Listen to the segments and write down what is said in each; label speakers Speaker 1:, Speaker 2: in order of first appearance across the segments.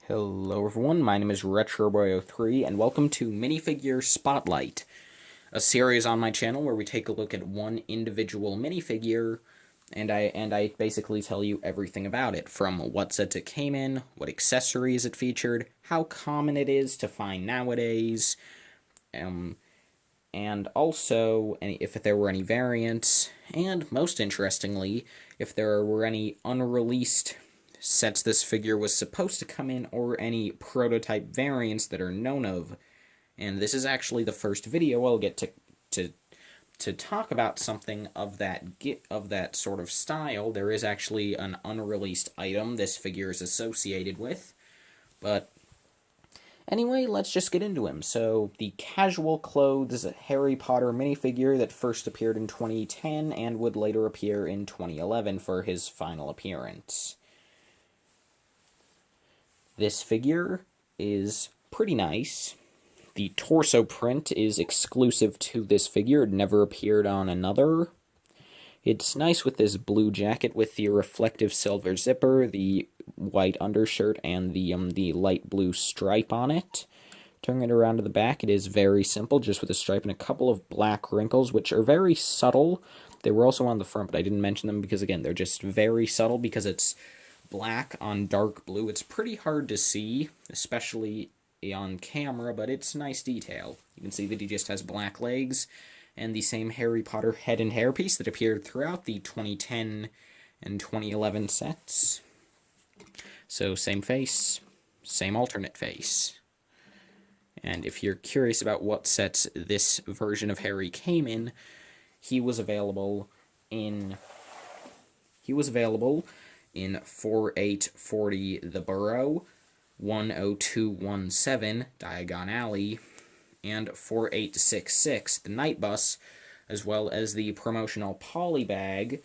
Speaker 1: Hello everyone, my name is RetroBoy03, and welcome to Minifigure Spotlight, a series on my channel where we take a look at one individual minifigure, and I basically tell you everything about it, from what sets it came in, what accessories it featured, how common it is to find nowadays, and also if there were any variants, and most interestingly, if there were any unreleased sets this figure was supposed to come in, or any prototype variants that are known of. And this is actually the first video I'll get to talk about something of that sort of style. There is actually an unreleased item this figure is associated with, but anyway, let's just get into him. So, the casual clothes Harry Potter minifigure that first appeared in 2010 and would later appear in 2011 for his final appearance. This figure is pretty nice. The torso print is exclusive to this figure. It never appeared on another. It's nice with this blue jacket with the reflective silver zipper, the white undershirt, and the light blue stripe on it. Turning it around to the back, it is very simple, just with a stripe and a couple of black wrinkles, which are very subtle. They were also on the front, but I didn't mention them because, again, they're just very subtle because it's black on dark blue. It's pretty hard to see, especially on camera, but it's nice detail. You can see that he just has black legs and the same Harry Potter head and hairpiece that appeared throughout the 2010 and 2011 sets. So same face, same alternate face. And if you're curious about what sets this version of Harry came in, he was available in 4840 The Burrow, 10217 Diagon Alley, and 4866 The Night Bus, as well as the promotional polybag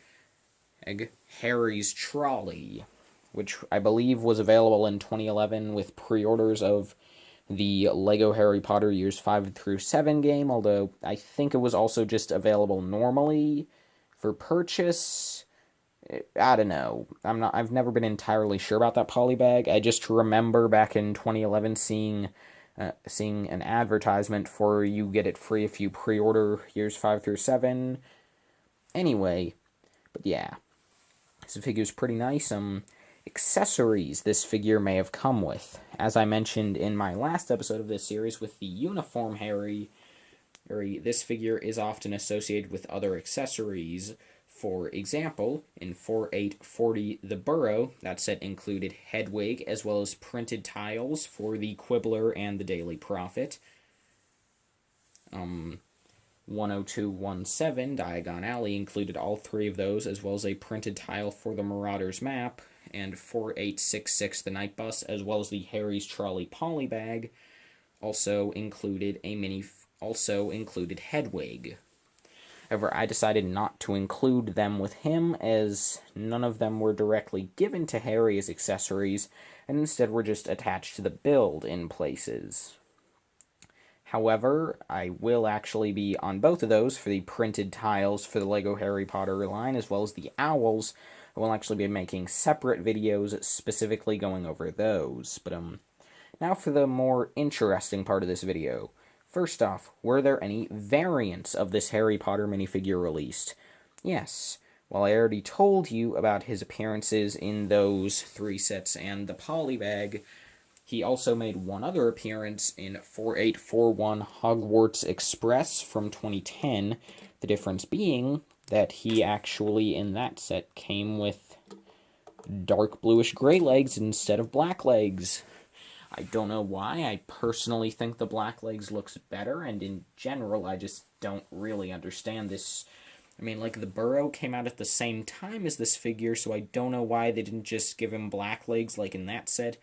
Speaker 1: Harry's Trolley, which I believe was available in 2011 with pre-orders of the Lego Harry Potter Years 5 through 7 game, although I think it was also just available normally for purchase. I don't know. I've never been entirely sure about that polybag. I just remember back in 2011 seeing an advertisement for you get it free if you pre-order Years 5 through 7. Anyway, but yeah. This figure's pretty nice. Accessories this figure may have come with. As I mentioned in my last episode of this series with the uniform Harry, this figure is often associated with other accessories. For example, in 4840 The Burrow, that set included Hedwig, as well as printed tiles for the Quibbler and the Daily Prophet. 10217 Diagon Alley included all three of those, as well as a printed tile for the Marauders map, and 4866 The Night Bus, as well as the Harry's Trolley polybag, also included Hedwig. However, I decided not to include them with him, as none of them were directly given to Harry as accessories, and instead were just attached to the build in places. However, I will actually be on both of those for the printed tiles for the LEGO Harry Potter line, as well as the owls. I will actually be making separate videos specifically going over those. But now for the more interesting part of this video. First off, were there any variants of this Harry Potter minifigure released? Yes. While I already told you about his appearances in those three sets and the polybag, he also made one other appearance in 4841 Hogwarts Express from 2010, the difference being that he actually, in that set, came with dark bluish gray legs instead of black legs. I don't know why. I personally think the black legs looks better, and in general, I just don't really understand this. I mean, like, the Burrow came out at the same time as this figure, so I don't know why they didn't just give him black legs like in that set.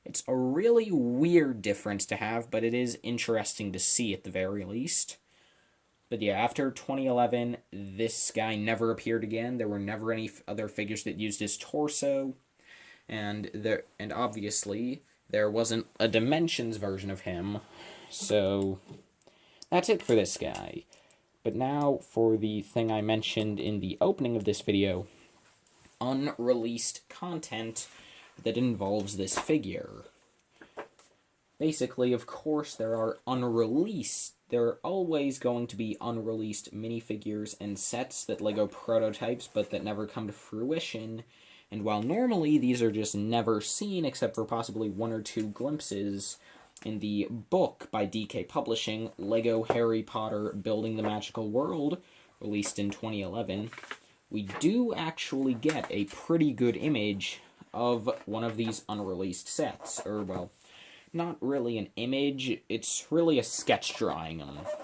Speaker 1: It's a really weird difference to have, but it is interesting to see at the very least. But yeah, after 2011, this guy never appeared again. There were never any other figures that used his torso, and obviously there wasn't a Dimensions version of him, so that's it for this guy. But now for the thing I mentioned in the opening of this video, unreleased content that involves this figure. basically, of course, there are always going to be unreleased minifigures and sets that LEGO prototypes, but that never come to fruition. And while normally these are just never seen, except for possibly one or two glimpses in the book by DK Publishing, LEGO Harry Potter Building the Magical World, released in 2011, we do actually get a pretty good image of one of these unreleased sets. Or, well, not really an image, it's really a sketch drawing.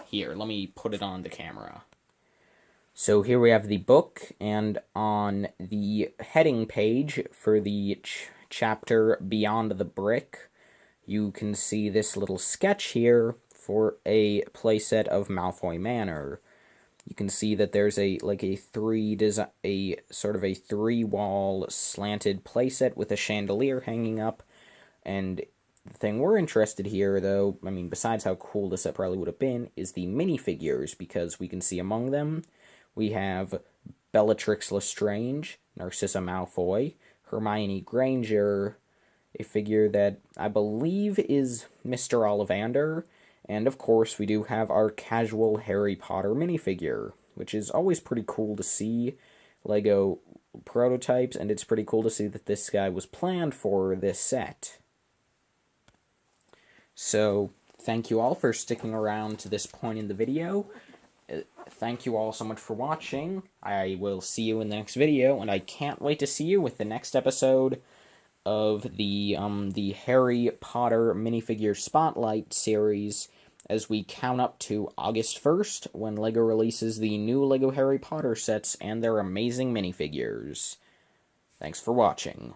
Speaker 1: Here, let me put it on the camera. So here we have the book, and on the heading page for the chapter Beyond the Brick, you can see this little sketch here for a playset of Malfoy Manor. You can see that there's a sort of a three-wall slanted playset with a chandelier hanging up, and the thing we're interested here, though, I mean, besides how cool this set probably would have been, is the minifigures, because we can see among them, we have Bellatrix Lestrange, Narcissa Malfoy, Hermione Granger, a figure that I believe is Mr. Ollivander, and of course we do have our casual Harry Potter minifigure, which is always pretty cool to see LEGO prototypes, and it's pretty cool to see that this guy was planned for this set. So, thank you all for sticking around to this point in the video. Thank you all so much for watching. I will see you in the next video, and I can't wait to see you with the next episode of the Harry Potter minifigure Spotlight series, as we count up to August 1st, when LEGO releases the new LEGO Harry Potter sets and their amazing minifigures. Thanks for watching.